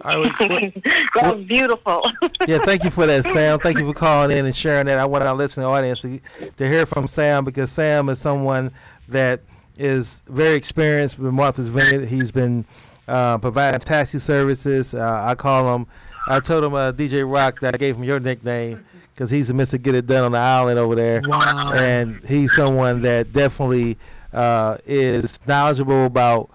That was beautiful. Yeah, thank you for that, Sam. Thank you for calling in and sharing that. I want our listening audience to hear from Sam, because Sam is someone that is very experienced with Martha's Vineyard. He's been providing taxi services. I told him, DJ Rock, that I gave him your nickname because he's a Mr. Get It Done on the island over there. Wow. And he's someone that definitely is knowledgeable about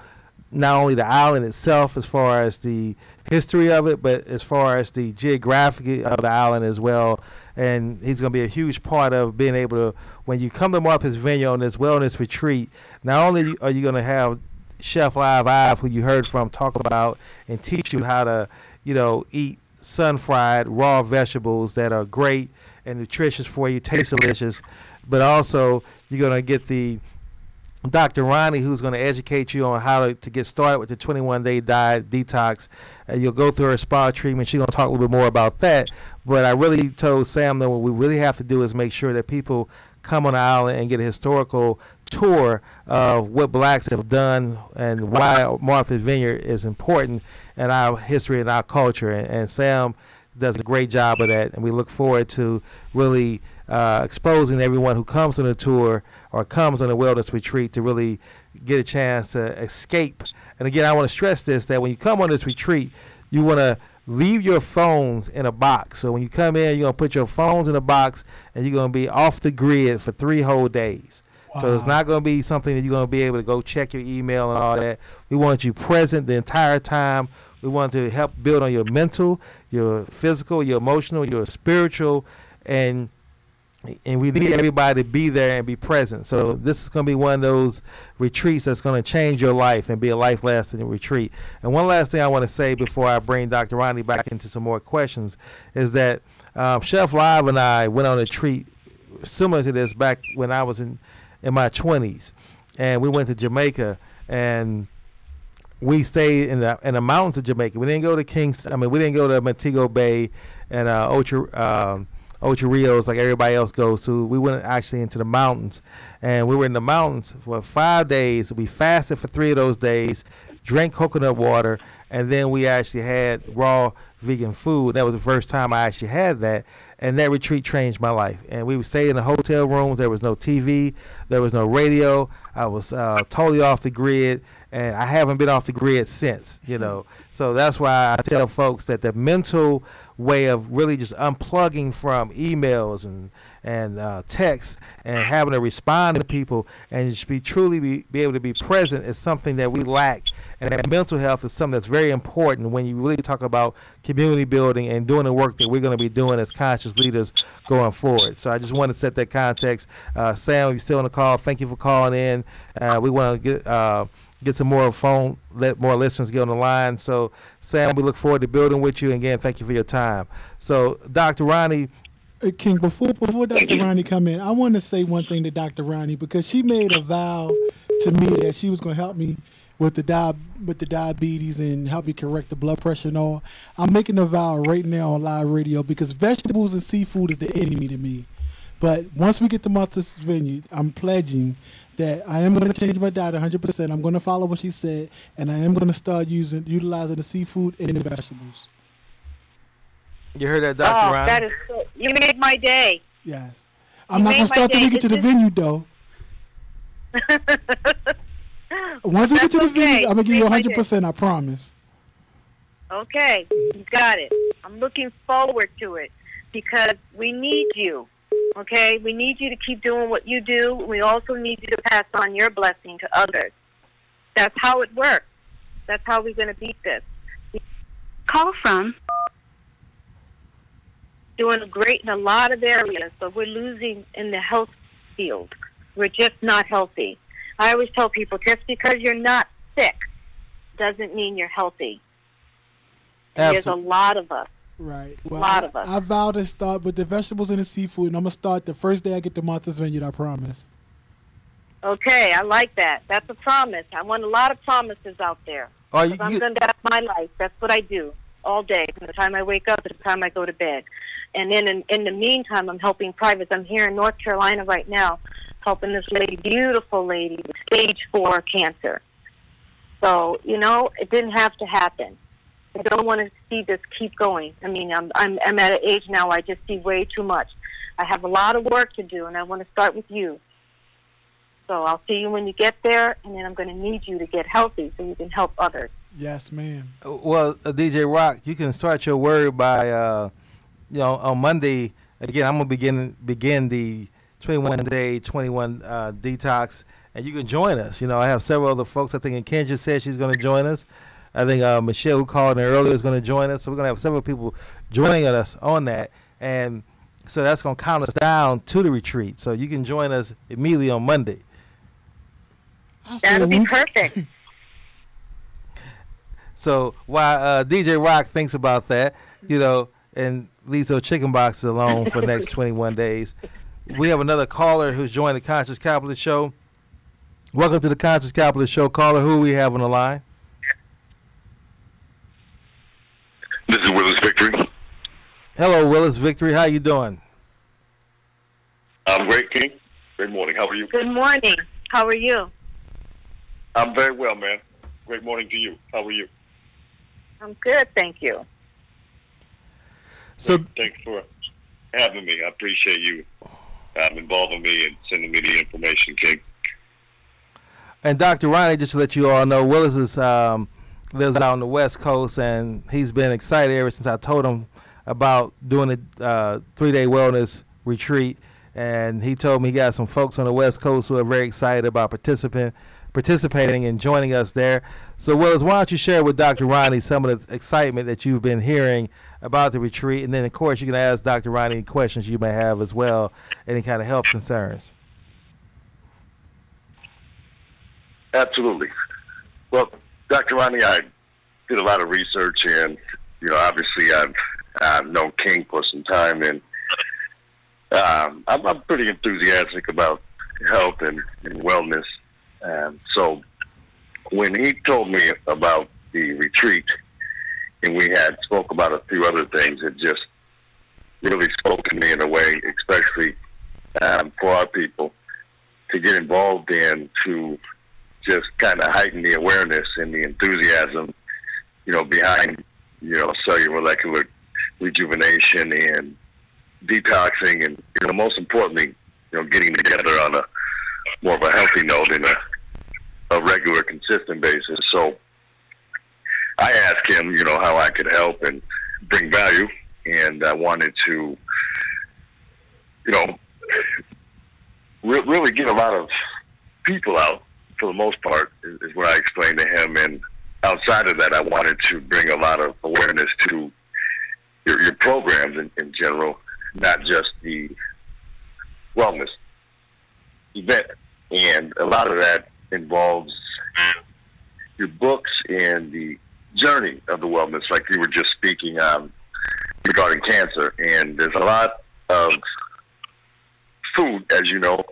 not only the island itself as far as the history of it, but as far as the geography of the island as well. And he's going to be a huge part of being able to, when you come to Martha's Vineyard on this wellness retreat, not only are you going to have Chef Live Ive, who you heard from, talk about and teach you how to, eat sun-fried raw vegetables that are great and nutritious for you, taste delicious, but also you're going to get the Dr. Ronnie, who's going to educate you on how to get started with the 21-day diet detox. You'll go through her spa treatment. She's going to talk a little bit more about that. But I really told Sam that what we really have to do is make sure that people come on the island and get a historical tour of what blacks have done and why Martha's Vineyard is important in our history and our culture. And Sam does a great job of that. And we look forward to really exposing everyone who comes on the tour or comes on a wellness retreat to really get a chance to escape. And again, I want to stress this, that when you come on this retreat, you want to leave your phones in a box. So when you come in, you're going to put your phones in a box and you're going to be off the grid for 3 whole days. Wow. So it's not going to be something that you're going to be able to go check your email and all that. We want you present the entire time. We want to help build on your mental, your physical, your emotional, your spiritual, and we need everybody to be there and be present. So this is going to be one of those retreats that's going to change your life and be a life-lasting retreat. And one last thing I want to say before I bring Dr. Ronnie back into some more questions is that Chef Live and I went on a retreat similar to this back when I was in my 20s. And we went to Jamaica, and we stayed in the mountains of Jamaica. We didn't go to we didn't go to Montego Bay and Ocho Rios like everybody else goes to. We went actually into the mountains, and we were in the mountains for 5 days. We fasted for 3 of those days, drank coconut water, and then we actually had raw vegan food. That was the first time I actually had that, and that retreat changed my life. And we would stay in the hotel rooms. There was no TV. There was no radio. I was totally off the grid, and I haven't been off the grid since, So that's why I tell folks that the mental way of really just unplugging from emails and texts and having to respond to people and just be able to be present is something that we lack. And that mental health is something that's very important when you really talk about community building and doing the work that we're going to be doing as conscious leaders going forward. So I just want to set that context. Sam, you're still on the call. Thank you for calling in. We want to get some more let more listeners get on the line. So, Sam, we look forward to building with you. And again, thank you for your time. So, Dr. Ronnie. King, before Dr. Ronnie come in, I want to say one thing to Dr. Ronnie, because she made a vow to me that she was going to help me with the diabetes and help me correct the blood pressure and all. I'm making a vow right now on live radio, because vegetables and seafood is the enemy to me. But once we get to Martha's Vineyard, I'm pledging that I am going to change my diet 100%. I'm going to follow what she said, and I am going to start utilizing the seafood and the vegetables. You heard that, Dr. Ronnie? That is so, you made my day. Yes. I'm not going to start till we get to the venue, though. Once we get to the venue, I'm going to give you 100%, I promise. Okay, you got it. I'm looking forward to it, because we need you. Okay, we need you to keep doing what you do. We also need you to pass on your blessing to others. That's how it works. That's how we're going to beat this. Call from. Doing great in a lot of areas, but we're losing in the health field. We're just not healthy. I always tell people, just because you're not sick doesn't mean you're healthy. There's a lot of us. Right. Well, a lot of us. I vow to start with the vegetables and the seafood, and I'm going to start the first day I get to Martha's Vineyard, I promise. Okay, I like that. That's a promise. I want a lot of promises out there. That's my life. That's what I do all day, from the time I wake up to the time I go to bed. And then in the meantime, I'm helping privates. I'm here in North Carolina right now, helping this lady, beautiful lady, with stage 4 cancer. So, it didn't have to happen. I don't want to see this keep going. I mean, I'm at an age now where I just see way too much. I have a lot of work to do, and I want to start with you. So I'll see you when you get there, and then I'm going to need you to get healthy so you can help others. Yes, ma'am. Well, DJ Rock, you can start your word by, on Monday. Again, I'm gonna begin the 21-day, 21 detox, and you can join us. I have several other folks. I think Kendra said she's going to join us. I think Michelle, who called in earlier, is going to join us. So we're going to have several people joining us on that, and so that's going to count us down to the retreat. So you can join us immediately on Monday. That'll be perfect. So while DJ Rock thinks about that, and leaves those chicken boxes alone for the next 21 days, we have another caller who's joined the Conscious Capitalist Show. Welcome to the Conscious Capitalist Show. Caller, who we have on the line? This is Willis Victory. Hello, Willis Victory. How you doing? I'm great, King. Good morning. How are you? Good morning. How are you? I'm very well, man. Great morning to you. How are you? I'm good, thank you. So thanks for having me. I appreciate you involving me and sending me the information, King. And Dr. Ronnie, just to let you all know, Willis is lives out on the West Coast, and he's been excited ever since I told him about doing a 3-day wellness retreat. And he told me he got some folks on the West Coast who are very excited about participating and joining us there. So, Willis, why don't you share with Dr. Ronnie some of the excitement that you've been hearing about the retreat, and then, of course, you can ask Dr. Ronnie any questions you may have as well, any kind of health concerns. Absolutely. Well, Dr. Ronnie, I did a lot of research, and, obviously I've known King for some time, and I'm pretty enthusiastic about health and wellness. So when he told me about the retreat, and we had spoke about a few other things, it just really spoke to me in a way, especially for our people, to get involved in, to just kind of heighten the awareness and the enthusiasm, behind, cellular molecular rejuvenation and detoxing, and, most importantly, getting together on a more of a healthy note in a regular, consistent basis. So I asked him, how I could help and bring value, and I wanted to, really get a lot of people out, for the most part, is what I explained to him. And outside of that, I wanted to bring a lot of awareness to your programs in general, not just the wellness event. And a lot of that involves your books and the journey of the wellness, like you were just speaking regarding cancer. And there's a lot of food, as you know,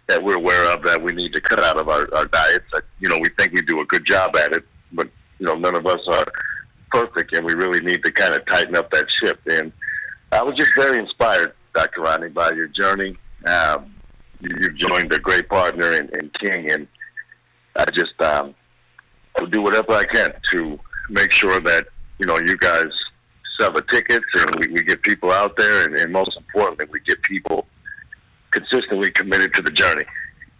that we're aware of that we need to cut out of our diets. We think we do a good job at it, but, none of us are perfect, and we really need to kind of tighten up that ship. And I was just very inspired, Dr. Ronnie, by your journey. You've joined a great partner in King, and I just will do whatever I can to make sure that, you guys sell the tickets, and we get people out there, and most importantly, we get people consistently committed to the journey.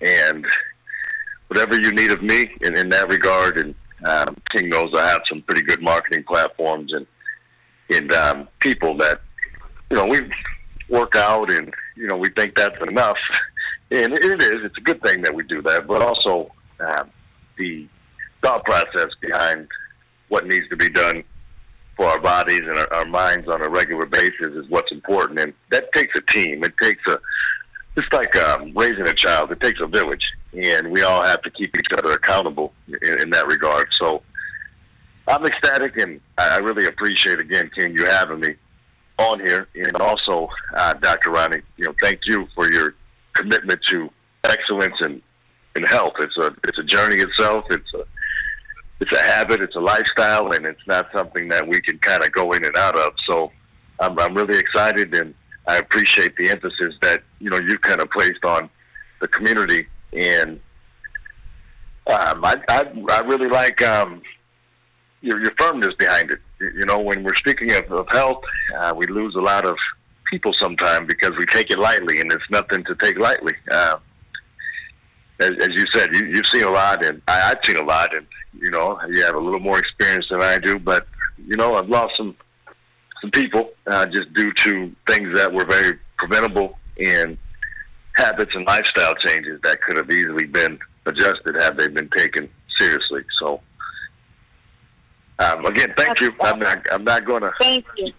And whatever you need of me in that regard, and King knows I have some pretty good marketing platforms and people that, we work out, and, we think that's enough. And it is. It's a good thing that we do that, but also the thought process behind what needs to be done for our bodies and our minds on a regular basis is what's important. And that takes a team. It takes it's like raising a child. It takes a village, and we all have to keep each other accountable in that regard. So I'm ecstatic, and I really appreciate, again, King, you having me on here. And also, Dr. Ronnie, thank you for your commitment to excellence and health. It's a journey itself. It's a habit. It's a lifestyle, and it's not something that we can kind of go in and out of. So I'm really excited, and I appreciate the emphasis that you kind of placed on the community. And I really like your firmness behind it. You know, when we're speaking of health, we lose a lot of people sometimes because we take it lightly, and it's nothing to take lightly. As you said, you've seen a lot, and I've seen a lot, and you know, you have a little more experience than I do. But you know, I've lost some people just due to things that were very preventable and habits and lifestyle changes that could have easily been adjusted had they been taken seriously. So. Again, thank you. I'm not going to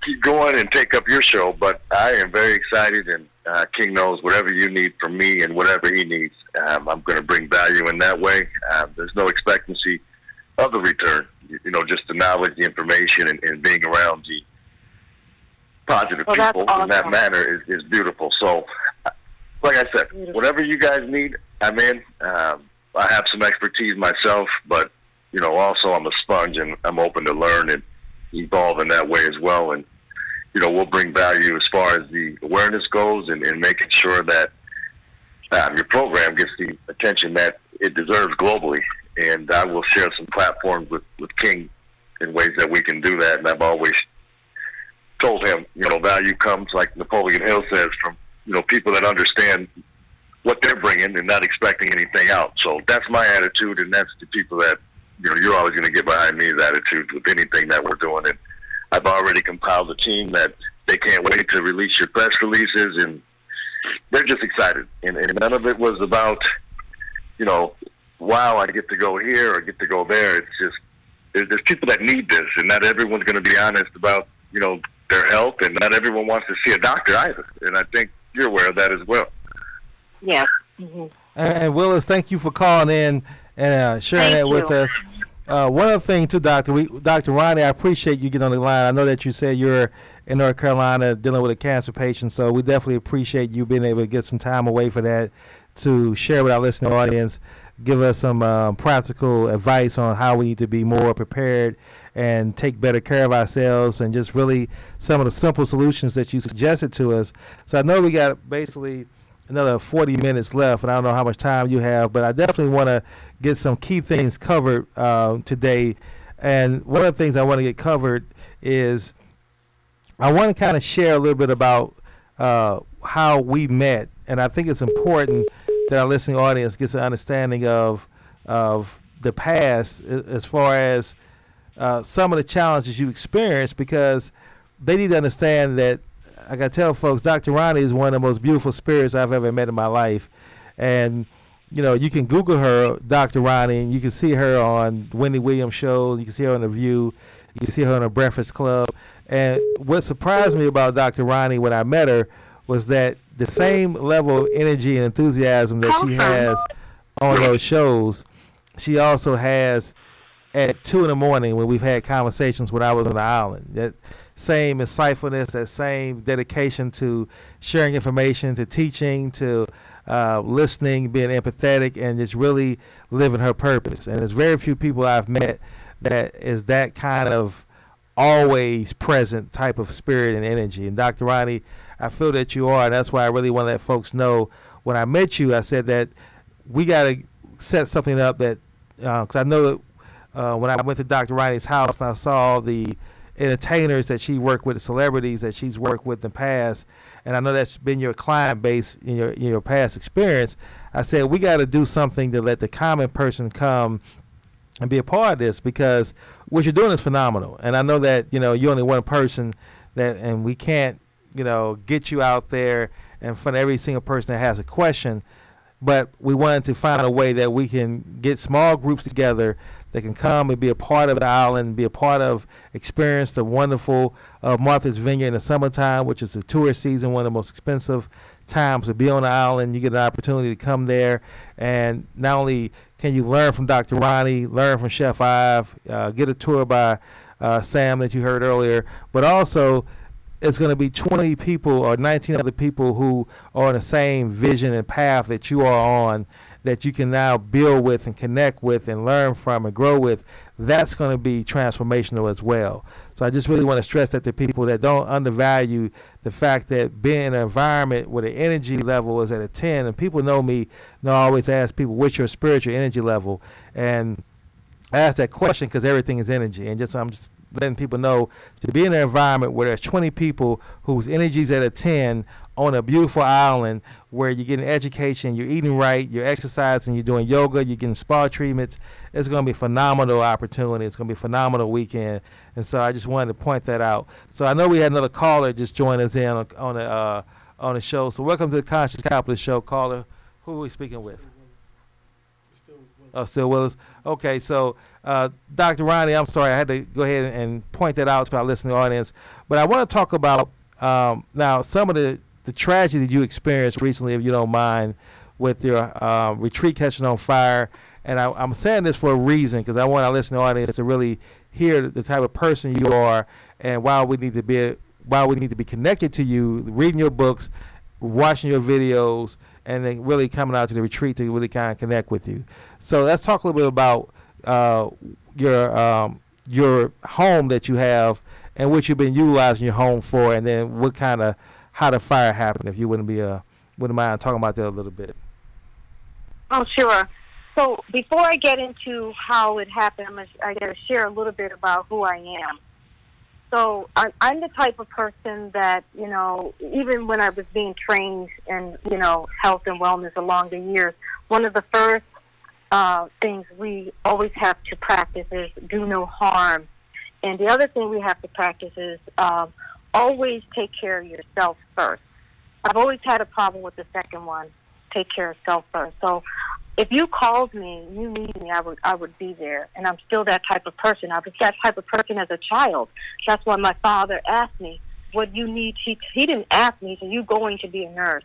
keep going and take up your show, but I am very excited, and King knows whatever you need from me and whatever he needs, I'm going to bring value in that way. There's no expectancy of the return. You know, just the knowledge, the information, and being around the positive people in that manner is beautiful. So, like I said, whatever you guys need, I'm in. I have some expertise myself, but you know, also I'm a sponge, and I'm open to learn and evolve in that way as well. And, you know, we'll bring value as far as the awareness goes, and making sure that your program gets the attention that it deserves globally. And I will share some platforms with King in ways that we can do that. And I've always told him, you know, value comes, like Napoleon Hill says, from, you know, people that understand what they're bringing and not expecting anything out. So that's my attitude, and that's the people that, you know, you're always going to get behind me's attitude with anything that we're doing. And I've already compiled a team that they can't wait to release your press releases, and they're just excited. And none of it was about, you know, wow, I get to go here or get to go there. It's just, there's people that need this, and not everyone's going to be honest about, you know, their health, and not everyone wants to see a doctor either. And I think you're aware of that as well. Yeah. Mm-hmm. And Willis, thank you for calling in and sharing that with us. One other thing too, Dr. Ronnie, I appreciate you getting on the line. I know that you said you're in North Carolina dealing with a cancer patient, so we definitely appreciate you being able to get some time away for that to share with our listening audience, give us some practical advice on how we need to be more prepared and take better care of ourselves, and just really some of the simple solutions that you suggested to us. So I know we got basically another 40 minutes left, and I don't know how much time you have, but I definitely want to get some key things covered today. And one of the things I want to get covered is I want to kind of share a little bit about how we met, and I think it's important that our listening audience gets an understanding of the past as far as some of the challenges you experienced, because they need to understand that I got to tell folks, Dr. Ronnie is one of the most beautiful spirits I've ever met in my life. And, you know, you can Google her, Dr. Ronnie, and you can see her on Wendy Williams shows. You can see her on The View. You can see her on The Breakfast Club. And what surprised me about Dr. Ronnie when I met her was that the same level of energy and enthusiasm that she has on those shows, she also has at 2 in the morning when we've had conversations when I was on the island. That same insightfulness, that same dedication to sharing information, to teaching, to listening, being empathetic, and just really living her purpose. And there's very few people I've met that is that kind of always present type of spirit and energy. And Dr. Ronnie, I feel that you are, and that's why I really want to let folks know. When I met you, I said that we got to set something up that, because I know that when I went to Dr. Ronnie's house and I saw the entertainers that she worked with, the celebrities that she's worked with in the past, and I know that's been your client base in your past experience, I said we got to do something to let the common person come and be a part of this, because what you're doing is phenomenal. And I know that, you know, you're only one person that, and we can't, you know, get you out there in front of every single person that has a question, but we wanted to find a way that we can get small groups together that can come and be a part of the island, be a part of, experience the wonderful Martha's Vineyard in the summertime, which is the tourist season, one of the most expensive times to be on the island. You get an opportunity to come there, and not only can you learn from Dr. Ronnie, learn from Chef Ive, get a tour by Sam that you heard earlier, but also it's going to be 20 people or 19 other people who are on the same vision and path that you are on, that you can now build with and connect with and learn from and grow with. That's going to be transformational as well. So I just really want to stress that to people that don't undervalue the fact that being in an environment where the energy level is at a 10, and people know me, I always ask people, what's your spiritual energy level? And I ask that question because everything is energy, and I'm just letting people know to be in an environment where there's 20 people whose energy's at a 10 on a beautiful island where you're getting education, you're eating right, you're exercising, you're doing yoga, you're getting spa treatments. It's going to be a phenomenal opportunity. It's going to be a phenomenal weekend, and so I just wanted to point that out. So I know we had another caller just join us in on the show. So welcome to the Conscious Capitalist Show, caller. Who are we speaking with? Oh, still Willis. Okay, so Dr. Ronnie, I'm sorry, I had to go ahead and point that out to our listening audience. But I want to talk about now some of the tragedy you experienced recently, if you don't mind, with your retreat catching on fire. And I'm saying this for a reason because I want our listening audience to really hear the type of person you are and why we need to be connected to you, reading your books, watching your videos, and then really coming out to the retreat to really kind of connect with you. So let's talk a little bit about your home that you have and what you've been utilizing your home for, and then how the fire happened. If you wouldn't mind talking about that a little bit. Oh, sure. So before I get into how it happened, I got to share a little bit about who I am. So I'm the type of person that, even when I was being trained in, health and wellness along the years, one of the first things we always have to practice is do no harm. And the other thing we have to practice is always take care of yourself first. I've always had a problem with the second one, take care of self first. So if you called me, you need me, I would be there. And I'm still that type of person. I was that type of person as a child. That's why my father asked me, what you need. He didn't ask me, so you going to be a nurse.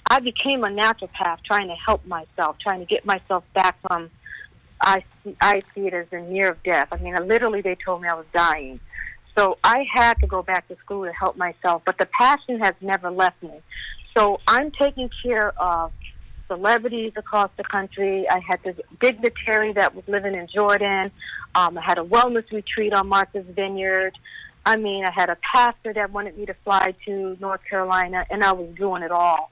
I became a naturopath trying to help myself, trying to get myself back from, I see it as the near of death. I mean, literally they told me I was dying. So I had to go back to school to help myself, but the passion has never left me. So I'm taking care of celebrities across the country. I had this dignitary that was living in Jordan. I had a wellness retreat on Martha's Vineyard. I had a pastor that wanted me to fly to North Carolina, and I was doing it all.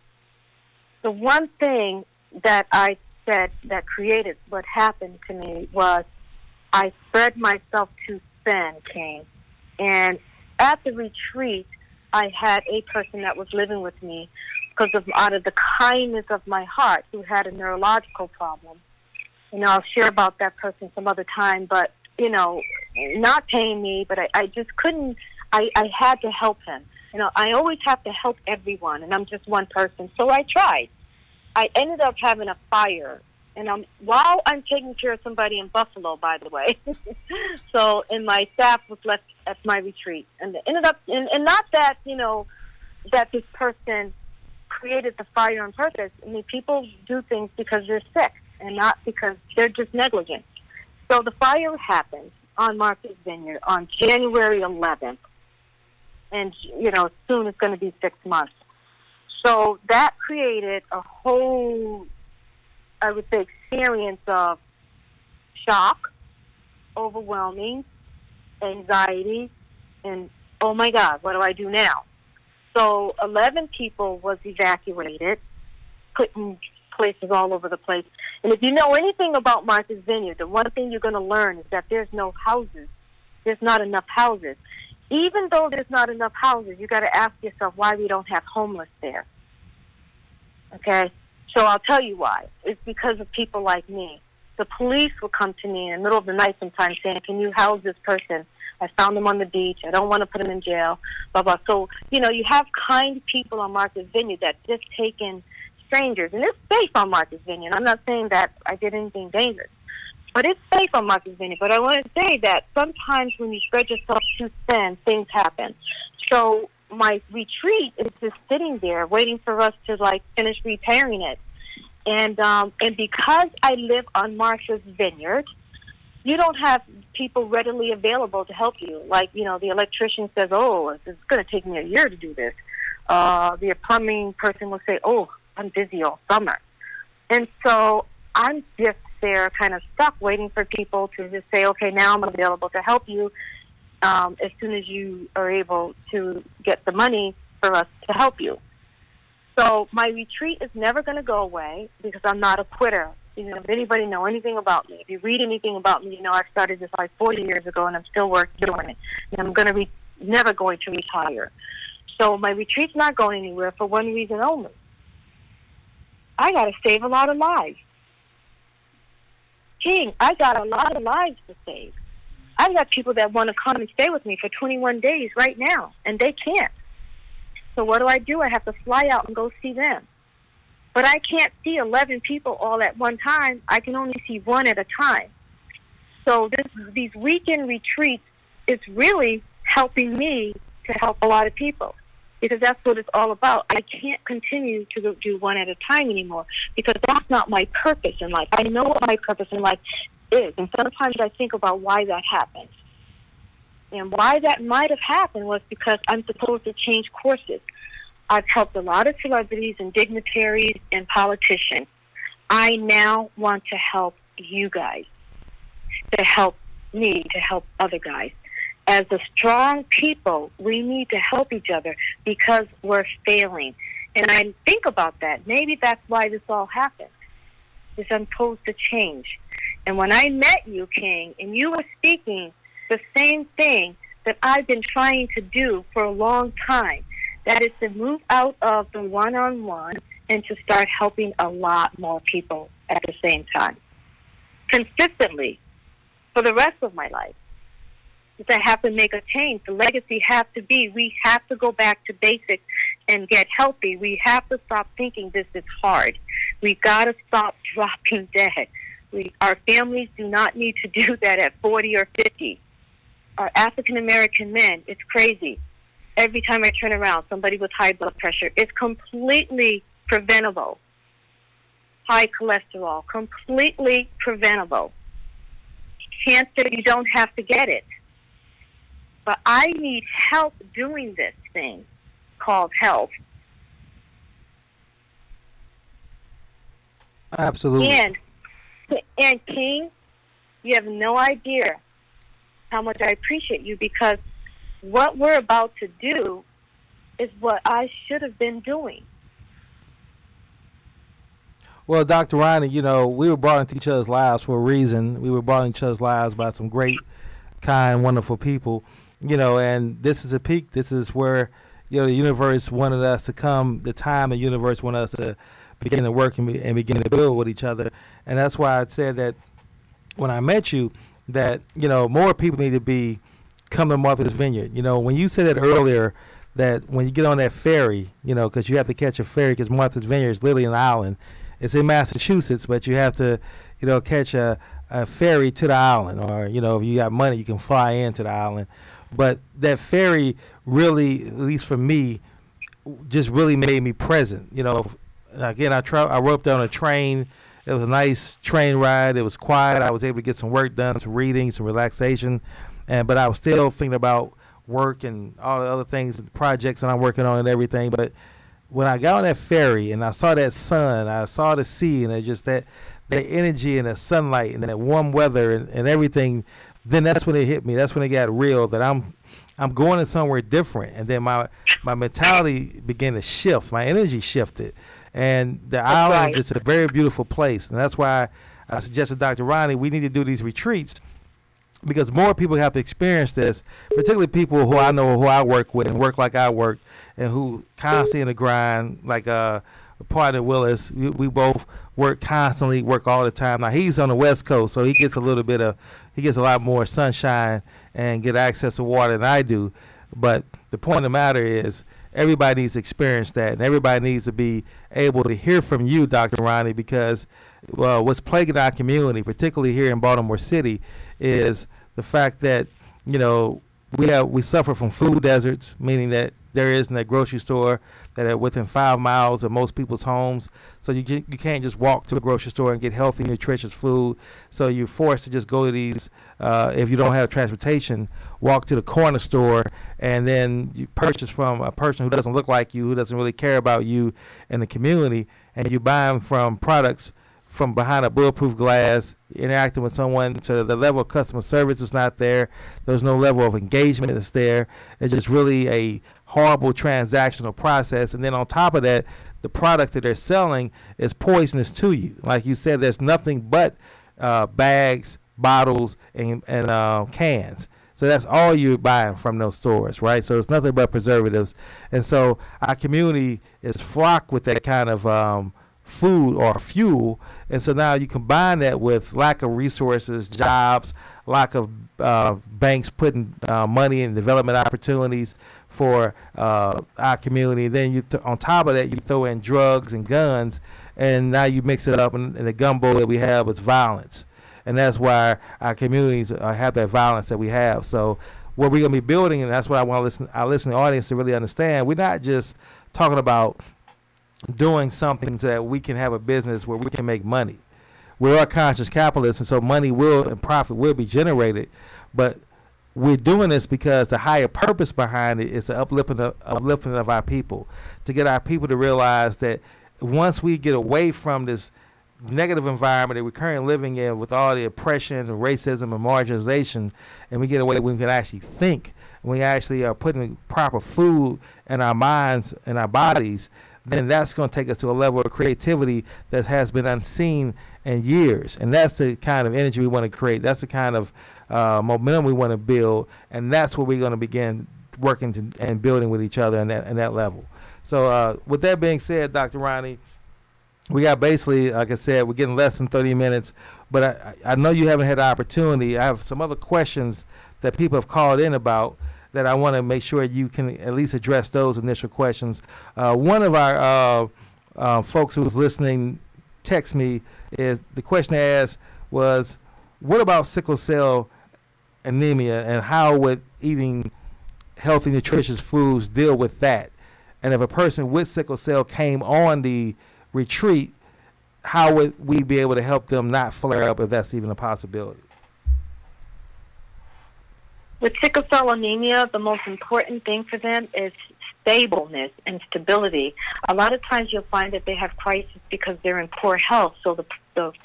The one thing that I said that created what happened to me was I spread myself too thin, King. And at the retreat, I had a person that was living with me out of the kindness of my heart, who had a neurological problem. I'll share about that person some other time, but, not paying me, but I just couldn't, I had to help him. I always have to help everyone, and I'm just one person. So I tried. I ended up having a fire, and while I'm taking care of somebody in Buffalo, by the way. So, and my staff was left at my retreat, and it ended up, and not that, that this person created the fire on purpose. People do things because they're sick and not because they're just negligent. So the fire happened on Martha's Vineyard on January 11th. And, soon it's going to be 6 months. So that created a whole, I would say, experience of shock, overwhelming, anxiety, and, oh my God, what do I do now? So 11 people was evacuated, put in places all over the place. And if you know anything about Martha's Vineyard, the one thing you're going to learn is that there's no houses. There's not enough houses. Even though there's not enough houses, you got to ask yourself why we don't have homeless there. Okay? So I'll tell you why. It's because of people like me. The police will come to me in the middle of the night sometimes saying, can you house this person? I found them on the beach. I don't want to put them in jail, blah, blah. So, you have kind people on Martha's Vineyard that just take in strangers. And it's safe on Martha's Vineyard. I'm not saying that I did anything dangerous, but it's safe on Martha's Vineyard. But I want to say that sometimes when you spread yourself too thin, things happen. So my retreat is just sitting there waiting for us to, finish repairing it. And because I live on Martha's Vineyard, you don't have people readily available to help you. The electrician says, oh, it's going to take me a year to do this. The plumbing person will say, oh, I'm busy all summer. And so I'm just there kind of stuck waiting for people to just say, okay, now I'm available to help you as soon as you are able to get the money for us to help you. So my retreat is never going to go away because I'm not a quitter. You know, if anybody know anything about me, if you read anything about me, you know I started this like 40 years ago, and I'm still doing it. And I'm never going to retire. So my retreat's not going anywhere for one reason only. I got to save a lot of lives. King, I got a lot of lives to save. I've got people that want to come and stay with me for 21 days right now, and they can't. So what do? I have to fly out and go see them. But I can't see 11 people all at one time. I can only see one at a time. So these weekend retreats is really helping me to help a lot of people, because that's what it's all about. I can't continue to do one at a time anymore, because that's not my purpose in life. I know what my purpose in life is, and sometimes I think about why that happened. And why that might have happened was because I'm supposed to change courses. I've helped a lot of celebrities and dignitaries and politicians. I now want to help you guys, to help me, to help other guys. As a strong people, we need to help each other because we're failing. And I think about that. Maybe that's why this all happened, is I'm supposed to change. And when I met you, King, and you were speaking the same thing that I've been trying to do for a long time, that is to move out of the one-on-one and to start helping a lot more people at the same time, consistently, for the rest of my life. If I have to make a change, the legacy has to be, we have to go back to basics and get healthy. We have to stop thinking this is hard. We've got to stop dropping dead. Our families do not need to do that at 40 or 50. Our African-American men, it's crazy. Every time I turn around, somebody with high blood pressure. It's completely preventable. High cholesterol, completely preventable. Cancer, you don't have to get it. But I need help doing this thing called health. Absolutely. And King, you have no idea how much I appreciate you, because what we're about to do is what I should have been doing. Well, Dr. Ronnie, you know, we were brought into each other's lives for a reason. We were brought into each other's lives by some great, kind, wonderful people, you know, and this is a peak. This is where, you know, the universe wanted us to come, the time the universe wanted us to begin to work and begin to build with each other. And that's why I said that when I met you, that, you know, more people need to come to Martha's Vineyard. You know, when you said that earlier, that when you get on that ferry, you know, because you have to catch a ferry, because Martha's Vineyard is literally an island. It's in Massachusetts, but you have to, you know, catch a ferry to the island, or, you know, if you got money, you can fly into the island. But that ferry really, at least for me, just really made me present. You know, again, I rode up on a train. It was a nice train ride. It was quiet. I was able to get some work done, some reading, some relaxation. But I was still thinking about work and all the other things, the projects that I'm working on and everything. But when I got on that ferry and I saw that sun, I saw the sea, and it's just that energy and the sunlight and that warm weather and everything, then that's when it hit me. That's when it got real, that I'm going to somewhere different. And then my mentality began to shift. My energy shifted. And the island is a very beautiful place. And that's why I suggested, Dr. Ronnie, we need to do these retreats, because more people have to experience this, particularly people who I know, who I work with and work like I work, and who constantly in the grind, like partner Willis. We both work constantly, work all the time. Now he's on the West Coast, so he gets a lot more sunshine and get access to water than I do. But the point of the matter is, everybody needs to experience that, and everybody needs to be able to hear from you, Dr. Ronnie, because what's plaguing our community, particularly here in Baltimore City, is the fact that, you know, we suffer from food deserts, meaning that there isn't a grocery store that are within 5 miles of most people's homes. So you can't just walk to a grocery store and get healthy, nutritious food. So you're forced to just go to these, if you don't have transportation, walk to the corner store, and then you purchase from a person who doesn't look like you, who doesn't really care about you and the community, and you buy them from products from behind a bulletproof glass, interacting with someone to the level of customer service is not there. There's no level of engagement that's there. It's just really a horrible transactional process. And then on top of that, the product that they're selling is poisonous to you. Like you said, there's nothing but bags, bottles, and cans. So that's all you're buying from those stores, right? So it's nothing but preservatives. And so our community is flocked with that kind of food or fuel. And so now you combine that with lack of resources, jobs, lack of banks putting money in development opportunities for our community. Then you on top of that, you throw in drugs and guns, and now you mix it up, and the gumbo that we have is violence. And that's why our communities have that violence that we have. So what we're going to be building, and that's what I want our listening audience to really understand, we're not just talking about doing something so that we can have a business where we can make money. We are conscious capitalists, and so money will and profit will be generated. But we're doing this because the higher purpose behind it is the uplifting of our people, to get our people to realize that once we get away from this negative environment that we're currently living in with all the oppression and racism and marginalization, and we get away when we can actually think, and we actually are putting proper food in our minds and our bodies, then that's going to take us to a level of creativity that has been unseen in years. And that's the kind of energy we want to create. That's the kind of momentum we want to build, and that's what we're going to begin working and building with each other in that level. So with that being said, Dr. Ronnie, we got basically, like I said, we're getting less than 30 minutes, but I know you haven't had the opportunity. I have some other questions that people have called in about that I want to make sure you can at least address those initial questions. One of our folks who was listening text me, is the question they asked was, what about sickle cell anemia, and how would eating healthy, nutritious foods deal with that? And if a person with sickle cell came on the retreat, how would we be able to help them not flare up, if that's even a possibility? With sickle cell anemia, the most important thing for them is stableness and stability. A lot of times you'll find that they have crisis because they're in poor health. So the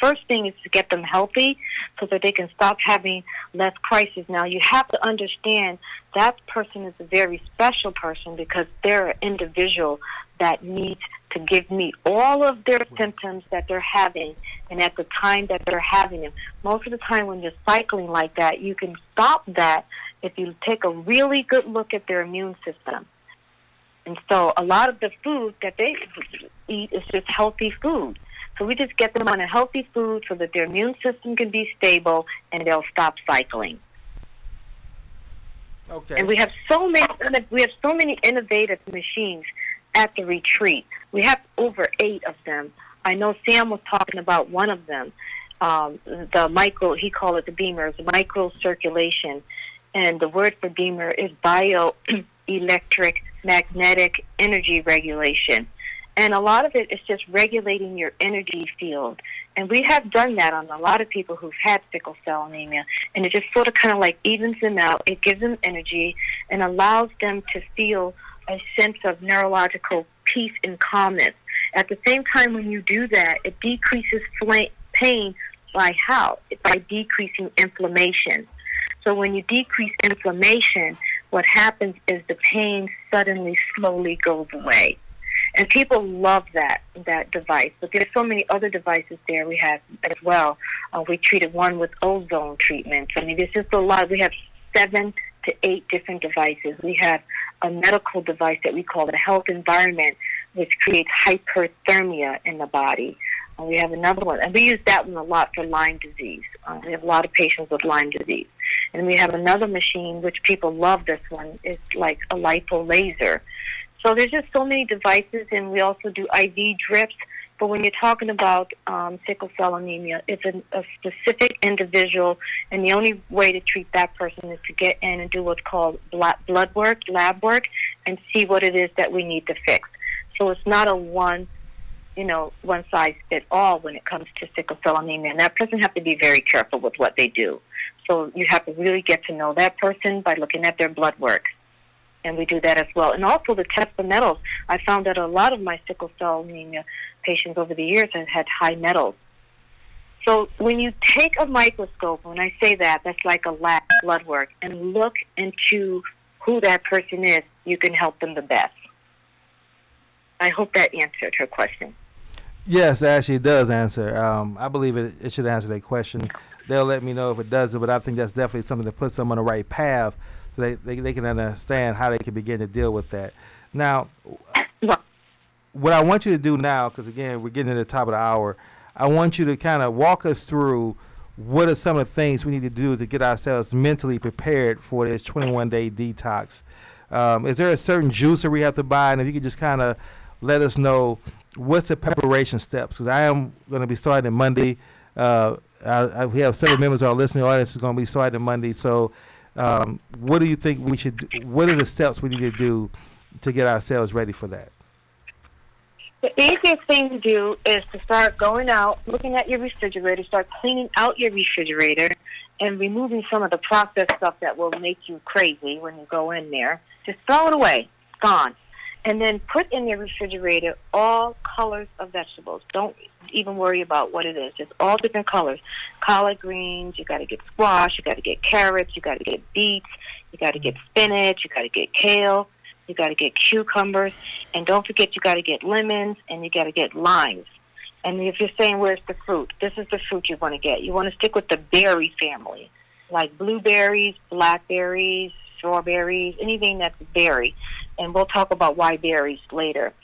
first thing is to get them healthy so that they can stop having less crisis. Now, you have to understand that person is a very special person because they're an individual that needs to give me all of their symptoms that they're having and at the time that they're having them. Most of the time when you're cycling like that, you can stop that if you take a really good look at their immune system. And so a lot of the food that they eat is just healthy food. So we just get them on a healthy food so that their immune system can be stable and they'll stop cycling. Okay. And we have so many innovative machines at the retreat. We have over 8 of them. I know Sam was talking about one of them, the micro, he called it the Beamer, the micro circulation. And the word for Beamer is bioelectric magnetic energy regulation. And a lot of it is just regulating your energy field. And we have done that on a lot of people who've had sickle cell anemia. And it just sort of kind of like evens them out. It gives them energy and allows them to feel a sense of neurological peace and calmness. At the same time, when you do that, it decreases pain by how? By decreasing inflammation. So when you decrease inflammation, what happens is the pain suddenly, slowly goes away. And people love that device. But there's so many other devices there we have as well. We treated one with ozone treatments. I mean, there's just a lot. We have 7 to 8 different devices. We have a medical device that we call the health environment, which creates hyperthermia in the body. We have another one, and we use that one a lot for Lyme disease. We have a lot of patients with Lyme disease. And we have another machine, which people love this one. It's like a lipo laser. So there's just so many devices, and we also do IV drips. But when you're talking about sickle cell anemia, it's a specific individual, and the only way to treat that person is to get in and do what's called blood work, lab work, and see what it is that we need to fix. So it's not a one-size-fits-all when it comes to sickle cell anemia. And that person has to be very careful with what they do. So you have to really get to know that person by looking at their blood work. And we do that as well. And also the test for metals. I found that a lot of my sickle cell anemia patients over the years have had high metals. So when you take a microscope, when I say that, that's like a lab blood work, and look into who that person is, you can help them the best. I hope that answered her question. Yes, actually, it does answer. I believe it should answer that question. They'll let me know if it doesn't, but I think that's definitely something that puts them on the right path so they can understand how they can begin to deal with that. Now, what I want you to do now, because, again, we're getting to the top of the hour, I want you to kind of walk us through what are some of the things we need to do to get ourselves mentally prepared for this 21-day detox. Is there a certain juicer we have to buy? And if you could just kind of let us know what's the preparation steps, because I am going to be starting Monday. We have several members of our listening audience who's going to be starting Monday. So what do you think we should do? What are the steps we need to do to get ourselves ready for that? The easiest thing to do is to start going out, looking at your refrigerator, start cleaning out your refrigerator, and removing some of the processed stuff that will make you crazy when you go in there. Just throw it away. It's gone. And then put in your refrigerator all colors of vegetables. Don't even worry about what it is. Just all different colors. Collard greens, you got to get squash, you got to get carrots, you got to get beets, you got to get spinach, you got to get kale, you got to get cucumbers, and don't forget you got to get lemons and you got to get limes. And if you're saying where's the fruit, this is the fruit you want to get. You want to stick with the berry family, like blueberries, blackberries, strawberries, anything that's berry. And we'll talk about why berries later.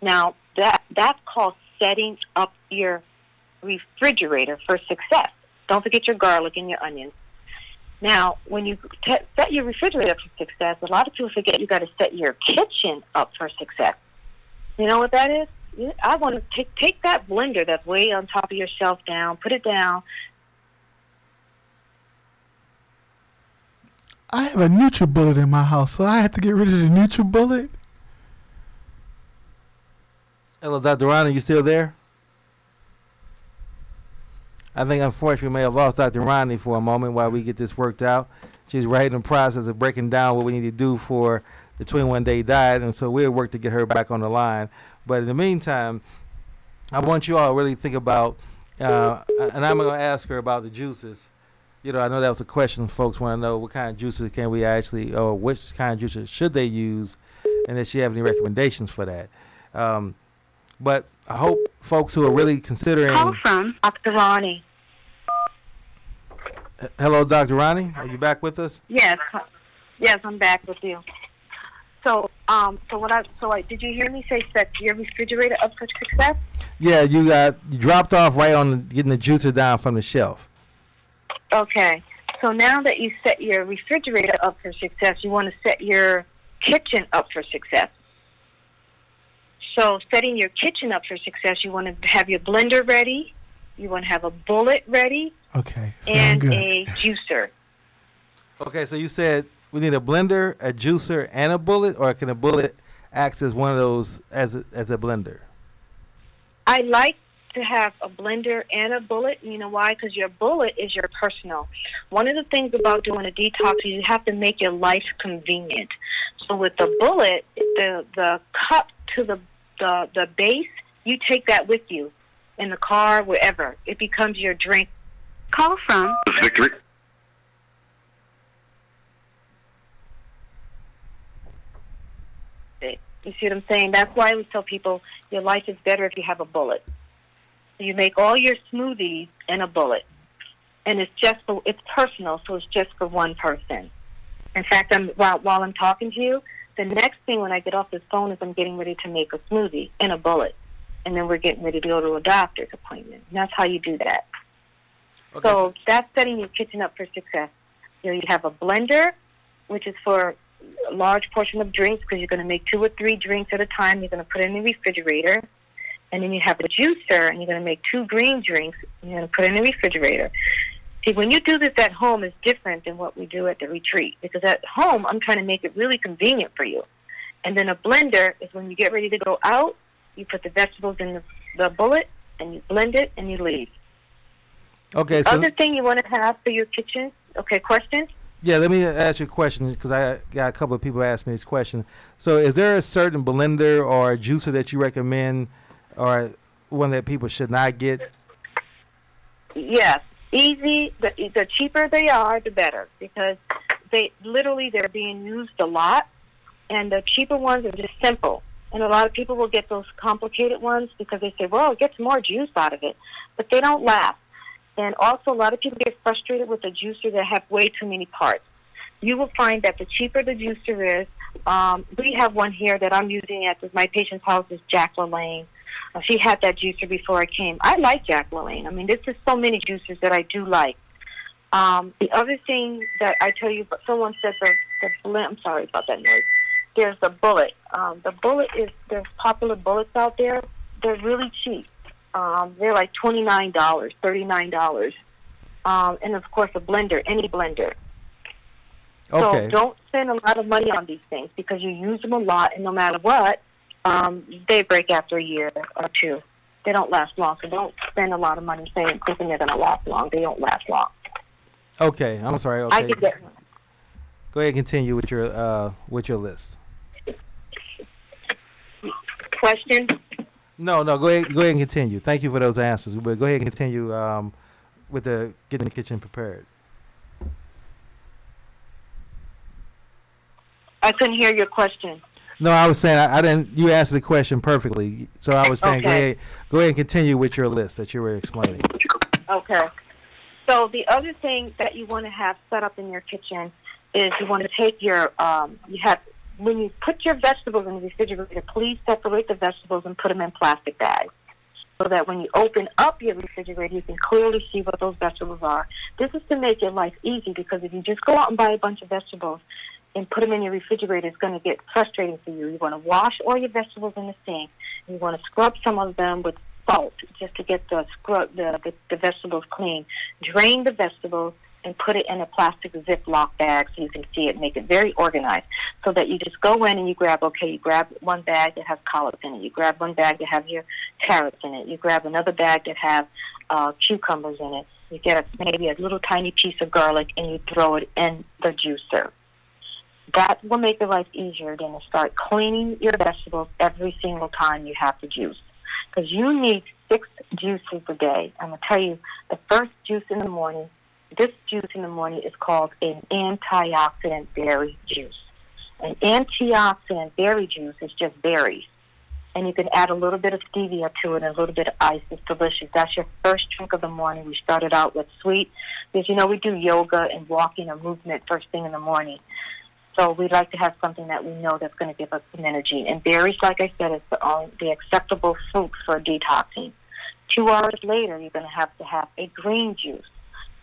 Now, that's called setting up your refrigerator for success. Don't forget your garlic and your onions. Now, when you set your refrigerator up for success, a lot of people forget you got to set your kitchen up for success. You know what that is? I want to take that blender that's way on top of your shelf down, put it down. I have a NutriBullet in my house, so I have to get rid of the NutriBullet. Hello, Dr. Ronnie, you still there? I think, unfortunately, we may have lost Dr. Ronnie for a moment while we get this worked out. She's right in the process of breaking down what we need to do for the 21-day diet, and so we'll work to get her back on the line. But in the meantime, I want you all to really think about, and I'm going to ask her about the juices. You know, I know that was a question folks want to know, what kind of juices can we actually, or which kind of juices should they use, and does she have any recommendations for that? But I hope folks who are really considering... Call from Dr. Ronnie. Hello, Dr. Ronnie. Are you back with us? Yes, I'm back with you. So, did you hear me say set your refrigerator up for success? Yeah, you dropped off right on getting the juicer down from the shelf. Okay. So now that you set your refrigerator up for success, you want to set your kitchen up for success. So setting your kitchen up for success, you want to have your blender ready, you want to have a bullet ready, okay, and good. a juicer. Okay, so you said we need a blender, a juicer, and a bullet, or can a bullet act as one of those as a blender? I like to have a blender and a bullet. You know why? Because your bullet is your personal. One of the things about doing a detox is you have to make your life convenient. So with the bullet, the cup to the base, you take that with you in the car, wherever. It becomes your drink. Call from Victory. You see what I'm saying? That's why I always tell people your life is better if you have a bullet. You make all your smoothies in a bullet, and it's personal, so it's just for one person. In fact, while I'm talking to you, the next thing when I get off this phone is I'm getting ready to make a smoothie in a bullet, and then we're getting ready to go to a doctor's appointment. And that's how you do that. Okay. So that's setting your kitchen up for success. You have a blender, which is for a large portion of drinks because you're going to make 2 or 3 drinks at a time. You're going to put it in the refrigerator. And then you have a juicer, and you're going to make 2 green drinks, and you're going to put it in the refrigerator. See, when you do this at home, it's different than what we do at the retreat. Because at home, I'm trying to make it really convenient for you. And then a blender is when you get ready to go out, you put the vegetables in the bullet, and you blend it, and you leave. Okay. The other thing you want to have for your kitchen, okay, question? Yeah, let me ask you a question because I got a couple of people ask me this question. So is there a certain blender or a juicer that you recommend or one that people should not get? Yes. Easy. The cheaper they are, the better, because they're being used a lot, and the cheaper ones are just simple. And a lot of people will get those complicated ones because they say, well, it gets more juice out of it. But they don't last. And also, a lot of people get frustrated with the juicer that have way too many parts. You will find that the cheaper the juicer is, we have one here that I'm using at my patient's house is Jack LaLanne. She had that juicer before I came. I like Jack LaLanne. I mean, there's just so many juicers that I do like. The other thing that I tell you, but someone said the blend, I'm sorry about that noise. There's the Bullet. The Bullet there's popular bullets out there. They're really cheap. They're like $29, $39. And of course a blender, any blender. Okay. So don't spend a lot of money on these things because you use them a lot, and no matter what, they break after a year or two. They don't last long, so don't spend a lot of money thinking they're going to last long. They don't last long. Okay, I'm sorry. Okay. I could get Go ahead and continue with your list. Question? No, go ahead and continue. Thank you for those answers. But go ahead and continue with getting the kitchen prepared. I couldn't hear your question. No, I was saying I didn't. You answered the question perfectly. So I was saying Okay. go ahead and continue with your list that you were explaining. Okay. So the other thing that you want to have set up in your kitchen is you want to take your when you put your vegetables in the refrigerator, please separate the vegetables and put them in plastic bags so that when you open up your refrigerator, you can clearly see what those vegetables are. This is to make your life easy because if you just go out and buy a bunch of vegetables and put them in your refrigerator, it's going to get frustrating for you. You want to wash all your vegetables in the sink. You want to scrub some of them with salt just to get the vegetables clean. Drain the vegetables and put it in a plastic Ziploc bag so you can see it. Make it very organized so that you just go in and you grab one bag that has collards in it. You grab one bag that has your carrots in it. You grab another bag that has cucumbers in it. You get maybe a little tiny piece of garlic and you throw it in the juicer. That will make your life easier than to start cleaning your vegetables every single time you have to juice. Because you need 6 juices a day. I'm going to tell you, the first juice in the morning, this juice in the morning is called an antioxidant berry juice. An antioxidant berry juice is just berries. And you can add a little bit of stevia to it and a little bit of ice. It's delicious. That's your first drink of the morning. We started out with sweet because, we do yoga and walking or movement first thing in the morning. So we'd like to have something that we know that's going to give us some energy. And berries, like I said, is the acceptable fruit for detoxing. 2 hours later, you're going to have a green juice.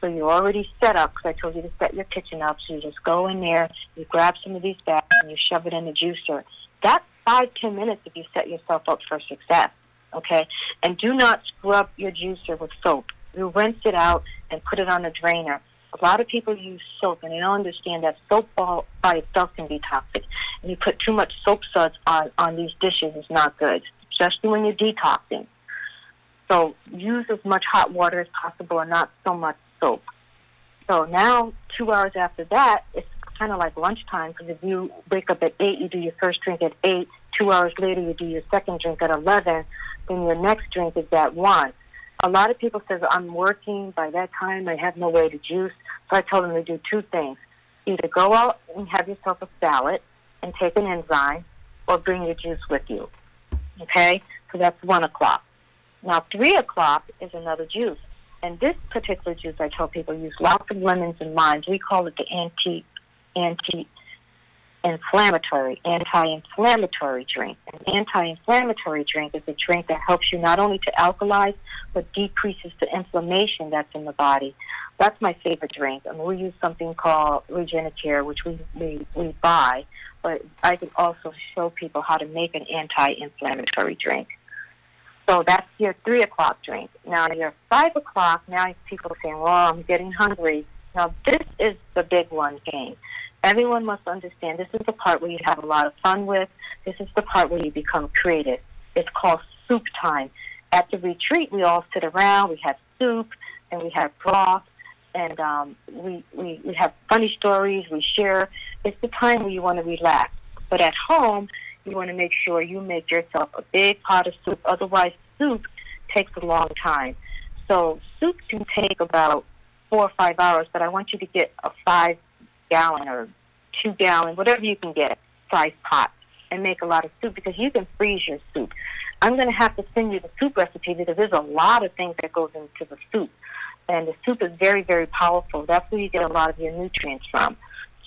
So you're already set up, because I told you to set your kitchen up. So you just go in there, you grab some of these bags, and you shove it in the juicer. That's 5-10 minutes if you set yourself up for success, okay? And do not scrub your juicer with soap. You rinse it out and put it on a drainer. A lot of people use soap, and they don't understand that soap by itself can be toxic. And you put too much soap suds on these dishes is not good, especially when you're detoxing. So use as much hot water as possible and not so much soap. So now, 2 hours after that, it's kind of like lunchtime, because if you wake up at 8, you do your first drink at 8. 2 hours later, you do your second drink at 11. Then your next drink is at 1. A lot of people say, I'm working. By that time, I have no way to juice. So I told them to do 2 things. Either go out and have yourself a salad and take an enzyme, or bring your juice with you. Okay? So that's 1 o'clock. Now, 3 o'clock is another juice. And this particular juice, I tell people, use lots of lemons and limes. We call it the anti-inflammatory drink. An anti-inflammatory drink is a drink that helps you not only to alkalize, but decreases the inflammation that's in the body. That's my favorite drink. I mean, we use something called Regenicare, which we buy, but I can also show people how to make an anti-inflammatory drink. So that's your 3 o'clock drink. Now, your 5 o'clock, now people are saying, well, I'm getting hungry. Now, this is the big one game. Everyone must understand this is the part where you have a lot of fun with. This is the part where you become creative. It's called soup time. At the retreat, we all sit around, we have soup, and we have broth, and we have funny stories, we share. It's the time where you want to relax. But at home, you want to make sure you make yourself a big pot of soup. Otherwise, soup takes a long time. So soup can take about 4 or 5 hours, but I want you to get a 5-gallon or 2-gallon, whatever you can get, size pot. and make a lot of soup, because you can freeze your soup. I'm going to have to send you the soup recipe because there's a lot of things that goes into the soup. And the soup is very, very powerful. That's where you get a lot of your nutrients from.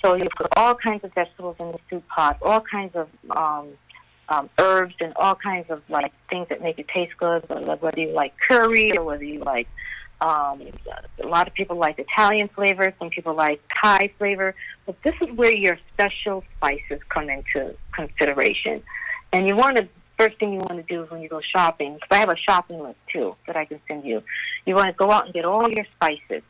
So you put all kinds of vegetables in the soup pot, all kinds of herbs and all kinds of like things that make it taste good, whether you like curry or whether you like, a lot of people like Italian flavor, some people like Thai flavor, but this is where your special spices come into consideration. And you want to, first thing you want to do is when you go shopping, because I have a shopping list too that I can send you, you want to go out and get all your spices,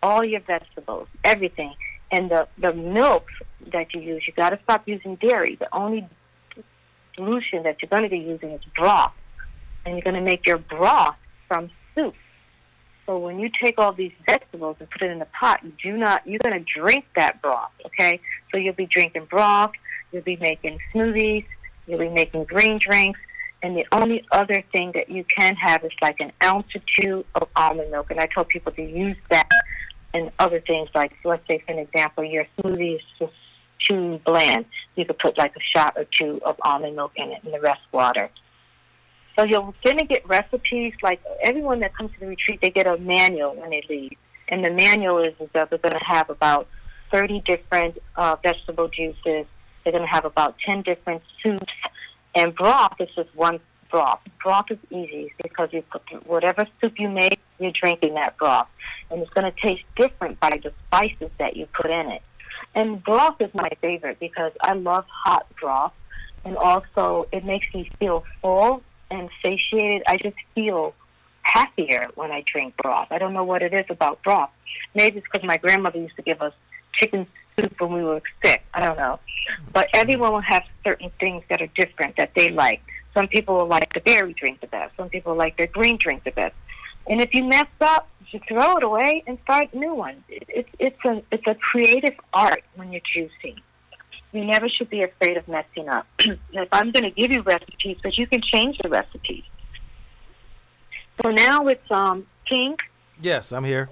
all your vegetables, everything. And the milk that you use, you got to stop using dairy. The only solution that you're going to be using is broth. And you're going to make your broth from soup. So when you take all these vegetables and put it in the pot, you're going to drink that broth, okay? So you'll be drinking broth, you'll be making smoothies, you'll be making green drinks, and the only other thing that you can have is like an ounce or two of almond milk. And I tell people to use that and other things, like, let's say, for an example, your smoothie is just too bland. You could put like a shot or two of almond milk in it and the rest water. So you're going to get recipes, like everyone that comes to the retreat, they get a manual when they leave. And the manual is that they're going to have about 30 different vegetable juices. They're going to have about 10 different soups. And broth is just one broth. Broth is easy because you put whatever soup you make, you're drinking that broth. And it's going to taste different by the spices that you put in it. And broth is my favorite because I love hot broth. And also it makes me feel full and satiated. I just feel happier when I drink broth. I don't know what it is about broth. Maybe it's because my grandmother used to give us chicken soup when we were sick. I don't know. But everyone will have certain things that are different that they like. Some people will like the berry drink the best. Some people like their green drink the best. And if you mess up, you throw it away and start a new one. It's a creative art when you're juicing. You never should be afraid of messing up. If I'm going to give you recipes, but you can change the recipes. So now it's King. Yes, I'm here.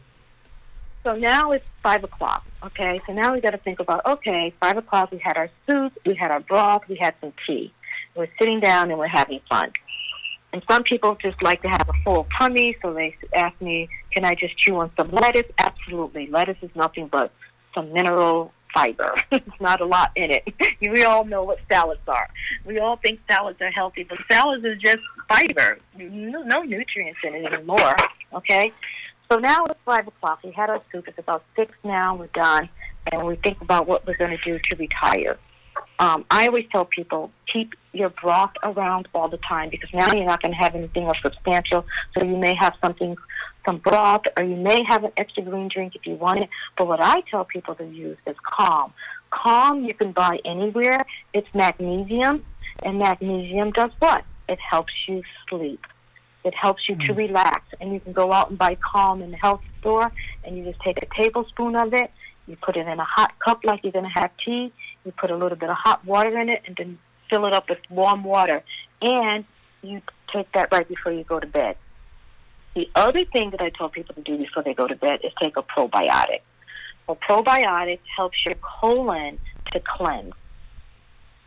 So now it's 5 o'clock. Okay, so now we got to think about, okay, 5 o'clock. We had our soup, we had our broth, we had some tea. We're sitting down and we're having fun. And some people just like to have a full tummy, so they ask me, can I just chew on some lettuce? Absolutely. Lettuce is nothing but some mineral fiber. It's not a lot in it. We all know what salads are. We all think salads are healthy, but salads is just fiber. No nutrients in it anymore, okay? So now it's 5 o'clock. We had our soup. It's about 6 now. We're done. And we think about what we're going to do to retire. I always tell people, keep your broth around all the time because now you're not going to have anything else substantial. So you may have some broth, or you may have an extra green drink if you want it. But what I tell people to use is Calm. Calm you can buy anywhere. It's magnesium, and magnesium does what? It helps you sleep. It helps you to relax. And you can go out and buy Calm in the health store, and you just take a tablespoon of it. You put it in a hot cup like you're going to have tea. You put a little bit of hot water in it and then fill it up with warm water. And you take that right before you go to bed. The other thing that I tell people to do before they go to bed is take a probiotic. A probiotic helps your colon to cleanse.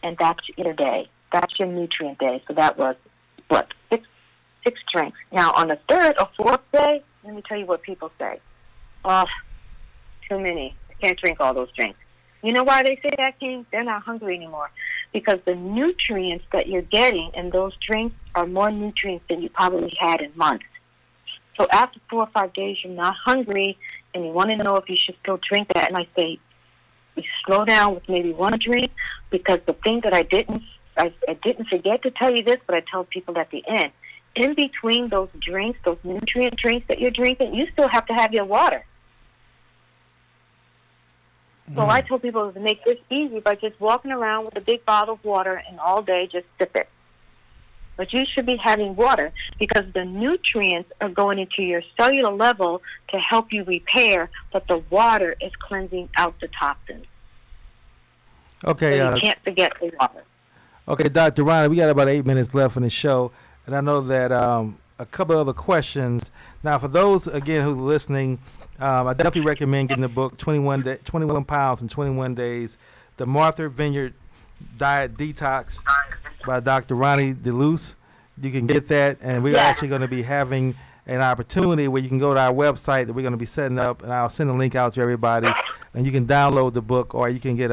And that's your day. That's your nutrient day. So that was, what, six drinks. Now, on the third or fourth day, let me tell you what people say. Oh, too many. I can't drink all those drinks. You know why they say that, King? They're not hungry anymore. Because the nutrients that you're getting in those drinks are more nutrients than you probably had in months. So after 4 or 5 days, you're not hungry, and you want to know if you should still drink that. And I say, you slow down with maybe one drink, because the thing that I didn't forget to tell you this, but I tell people at the end, in between those drinks, those nutrient drinks that you're drinking, you still have to have your water. So I tell people to make this easy by just walking around with a big bottle of water and all day just sip it. But you should be having water because the nutrients are going into your cellular level to help you repair, but the water is cleansing out the toxins. Okay. So you can't forget the water. Okay, Dr. Ronnie, we got about 8 minutes left in the show, and I know that a couple other questions. Now, for those, again, who are listening, I definitely recommend getting the book, 21 Pounds in 21 Days, the Martha Vineyard Diet Detox. by Dr. Ronnie DeLuce. You can get that, and we're actually going to be having an opportunity where you can go to our website that we're going to be setting up, and I'll send a link out to everybody, and you can download the book, or you can get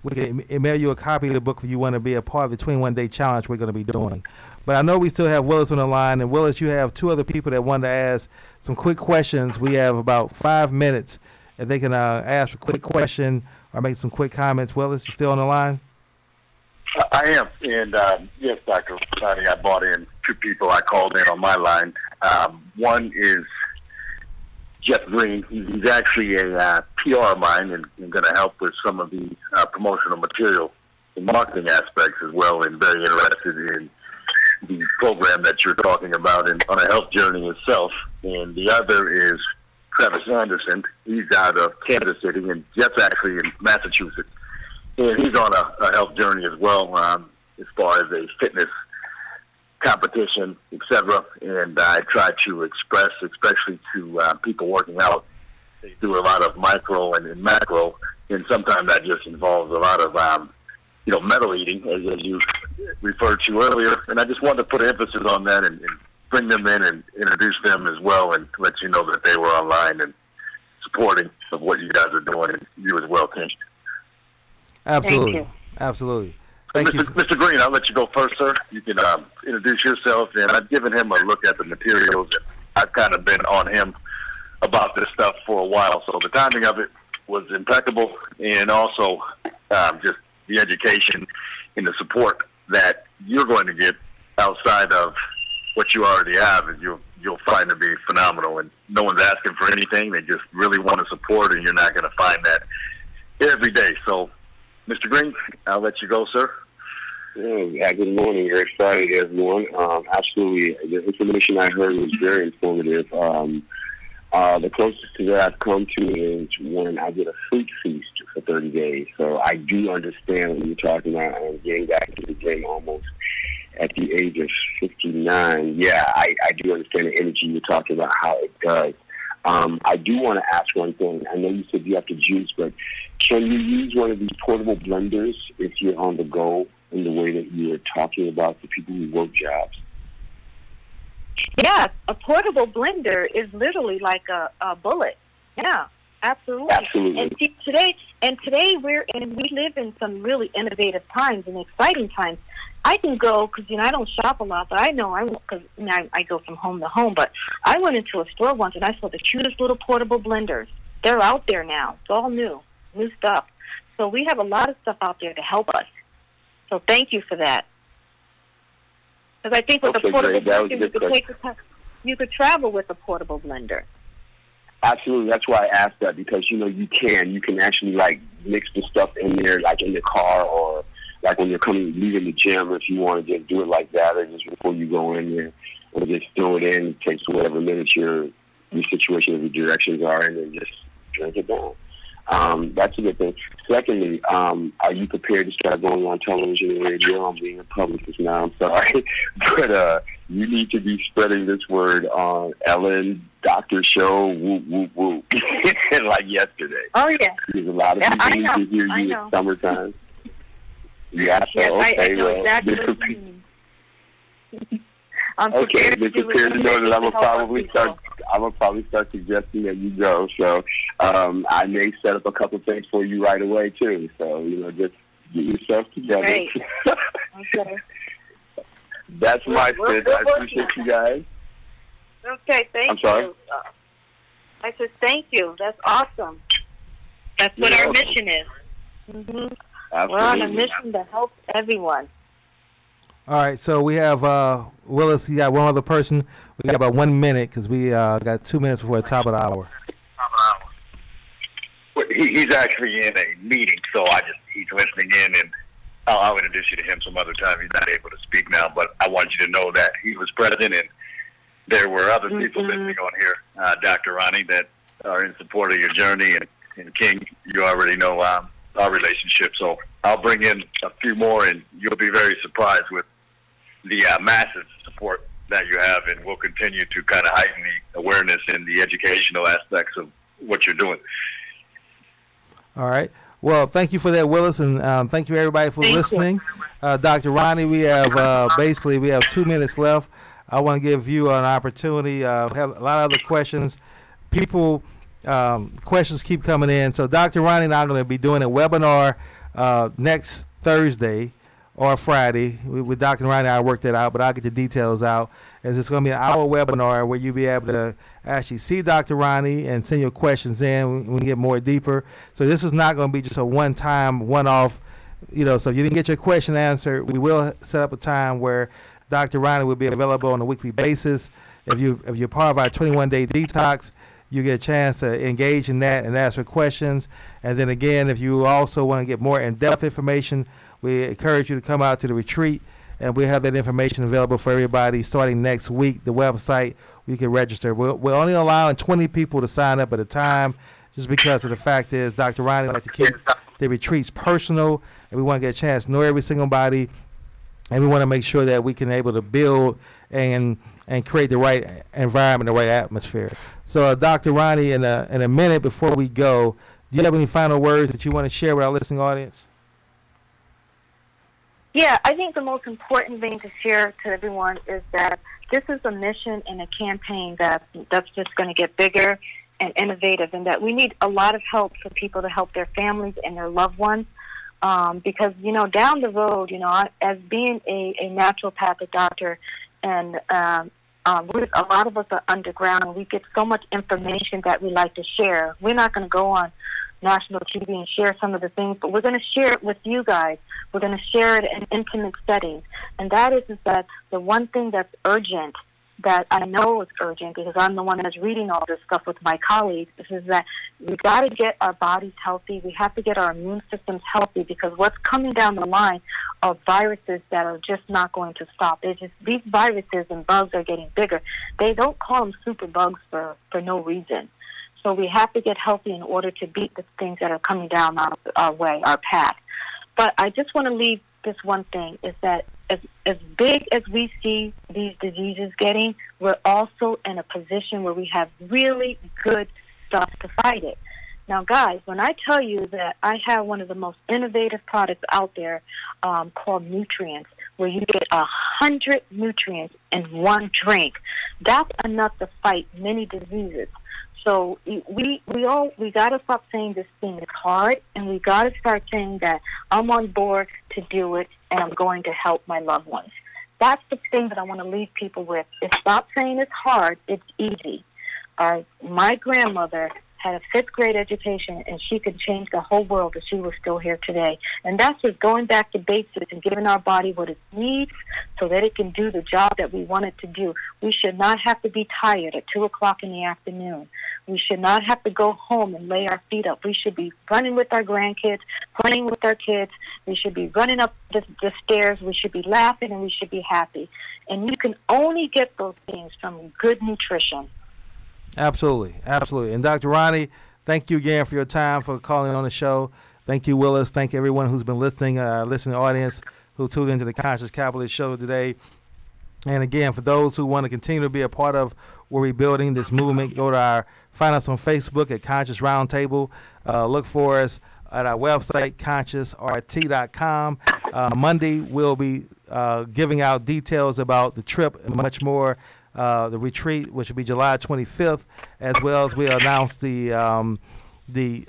we can email you a copy of the book if you want to be a part of the 21 Day Challenge we're going to be doing. But I know we still have Willis on the line, and Willis, you have two other people that want to ask some quick questions. We have about 5 minutes, if they can ask a quick question or make some quick comments. Willis, you still on the line? I am, and yes, Dr. Ronnie, I brought in two people I called in on my line. One is Jeff Green. He's actually a PR of mine and going to help with some of the promotional material and marketing aspects as well, and very interested in the program that you're talking about and on a health journey itself. And the other is Travis Anderson. He's out of Kansas City, and Jeff's actually in Massachusetts. And he's on a health journey as well, as far as a fitness competition, etc. And I try to express, especially to people working out, they do a lot of micro and macro, and sometimes that just involves a lot of, metal eating, as you referred to earlier. And I just wanted to put emphasis on that and bring them in and introduce them as well, and let you know that they were online and supporting of what you guys are doing, and you as well, Ken. Absolutely. Thank you. Absolutely. Thank you. Mr. Green, I'll let you go first, sir. You can introduce yourself, and I've given him a look at the materials, and I've kind of been on him about this stuff for a while. So the timing of it was impeccable, and also just the education and the support that you're going to get outside of what you already have, and you'll find to be phenomenal. And no one's asking for anything; they just really want to support, and you're not going to find that every day. So, Mr. Green, I'll let you go, sir. Yeah, good morning. Very excited, everyone. Absolutely. The information I heard was very informative. The closest to that I've come to is when I did a fruit feast for 30 days. So I do understand what you're talking about. I'm getting back into the game almost at the age of 59. Yeah, I do understand the energy you're talking about, how it does. I do want to ask one thing. I know you said you have to juice, but can you use one of these portable blenders if you're on the go in the way that you were talking about for people who work jobs? Yes, a portable blender is literally like a bullet. Yeah, absolutely. Absolutely. And see, today we live in some really innovative times and exciting times. I can go, because, I don't shop a lot, but I know because I go from home to home, but I went into a store once and I saw the cutest little portable blenders. They're out there now. It's all new stuff. So we have a lot of stuff out there to help us. So thank you for that. Because I think with a portable blender, you could travel with a portable blender. Absolutely. That's why I asked that, because, you can actually, mix the stuff in there, like in the car, or like when you're leaving the gym, if you want to just do it like that, or just before you go in there, or just throw it in. It takes whatever minutes your situation or your directions are, and then just drink it down. That's a good thing. Secondly, are you prepared to start going on television and radio? I'm being a publicist now, I'm sorry. But you need to be spreading this word on Ellen, Dr. Show, whoop, whoop, whoop, like yesterday. Oh, yeah. There's a lot of people who need to hear you in summertime. Yeah, so, yes, okay, I know exactly what you mean. Okay, they're prepared to know that I'm gonna probably start suggesting that you go. So I may set up a couple things for you right away too. So just get yourself together. Great. Okay. That's my fit. I appreciate you guys. Okay, thank you. I'm sorry. I said thank you. That's awesome. That's what our mission is. Mm-hmm. We're on a mission to help everyone. All right, so we have Willis. You got one other person. We got about 1 minute because we got 2 minutes before the top of the hour. Well, he's actually in a meeting, so he's listening in, and I'll introduce you to him some other time. He's not able to speak now, but I want you to know that he was present, and there were other people listening on here, Dr. Ronnie, that are in support of your journey, and King, you already know our relationship, so I'll bring in a few more, and you'll be very surprised with the massive support that you have, and we'll continue to kind of heighten the awareness and the educational aspects of what you're doing. All right. Well, thank you for that, Willis, and thank you everybody for listening. Dr. Ronnie, we have basically we have 2 minutes left. I want to give you an opportunity. Have a lot of other questions. People, questions keep coming in. So Dr. Ronnie and I are going to be doing a webinar next Thursday or Friday. With Dr. Ronnie, I worked that out, but I'll get the details out. It's just going to be an hour webinar where you'll be able to actually see Dr. Ronnie and send your questions in when we get more deeper. So this is not going to be just a one-time, one-off, so if you didn't get your question answered, we will set up a time where Dr. Ronnie will be available on a weekly basis. If you're part of our 21-day detox, you get a chance to engage in that and ask for questions. And then again, if you also want to get more in-depth information, we encourage you to come out to the retreat, and we have that information available for everybody starting next week. The website, you can register. We're only allowing 20 people to sign up at a time, just because of the fact is Dr. Ronnie like to keep the retreats personal, and we want to get a chance to know every single body, and we want to make sure that we can able to build and create the right environment, the right atmosphere. So, Dr. Ronnie, in a minute before we go, do you have any final words that you want to share with our listening audience? Yeah, I think the most important thing to share to everyone is that this is a mission and a campaign that's just going to get bigger and innovative, and that we need a lot of help for people to help their families and their loved ones. Because, down the road, as being a naturopathic doctor, and a lot of us are underground, and we get so much information that we like to share. We're not going to go on national TV and share some of the things, but we're going to share it with you guys. We're going to share it in intimate settings. And that is that the one thing that's urgent, that I know is urgent because I'm the one that's reading all this stuff with my colleagues, is that we got to get our bodies healthy. We have to get our immune systems healthy, because what's coming down the line are viruses that are just not going to stop. These viruses and bugs are getting bigger. They don't call them super bugs for no reason. So we have to get healthy in order to beat the things that are coming down our way, our path. But I just want to leave this one thing, is that as big as we see these diseases getting, we're also in a position where we have really good stuff to fight it. Now, guys, when I tell you that I have one of the most innovative products out there called Nutrients, where you get 100 nutrients in one drink, that's enough to fight many diseases. So we got to stop saying this thing is hard, and we got to start saying that I'm on board to do it, and I'm going to help my loved ones. That's the thing that I want to leave people with, is stop saying it's hard, it's easy. My grandmother had a 5th grade education, and she could change the whole world if she was still here today. And that's just going back to basics and giving our body what it needs so that it can do the job that we want it to do. We should not have to be tired at 2 o'clock in the afternoon. We should not have to go home and lay our feet up. We should be running with our grandkids, playing with our kids. We should be running up the stairs. We should be laughing, and we should be happy. And you can only get those things from good nutrition. Absolutely, absolutely. And Dr. Ronnie, thank you again for your time, for calling on the show. Thank you, Willis. Thank everyone who's been listening, listening audience who tuned into the Conscious Capitalist Show today. And again, for those who want to continue to be a part of where we're building this movement, find us on Facebook at Conscious Roundtable. Look for us at our website, consciousrt.com. Monday, we'll be giving out details about the trip and much more. The retreat, which will be July 25th, as well as we announce the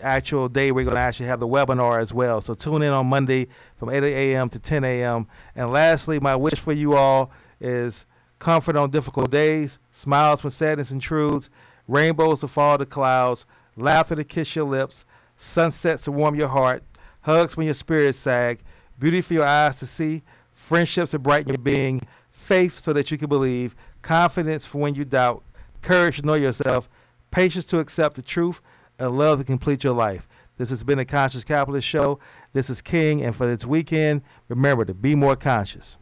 actual day we're going to actually have the webinar as well. So tune in on Monday from 8 a.m. to 10 a.m. And lastly, my wish for you all is comfort on difficult days, smiles when sadness intrudes, rainbows to fall the clouds, laughter to kiss your lips, sunsets to warm your heart, hugs when your spirits sag, beauty for your eyes to see, friendships to brighten your being, faith so that you can believe, confidence for when you doubt, courage to know yourself, patience to accept the truth, and love to complete your life. This has been the Conscious Capitalist Show. This is King, and for this weekend, remember to be more conscious.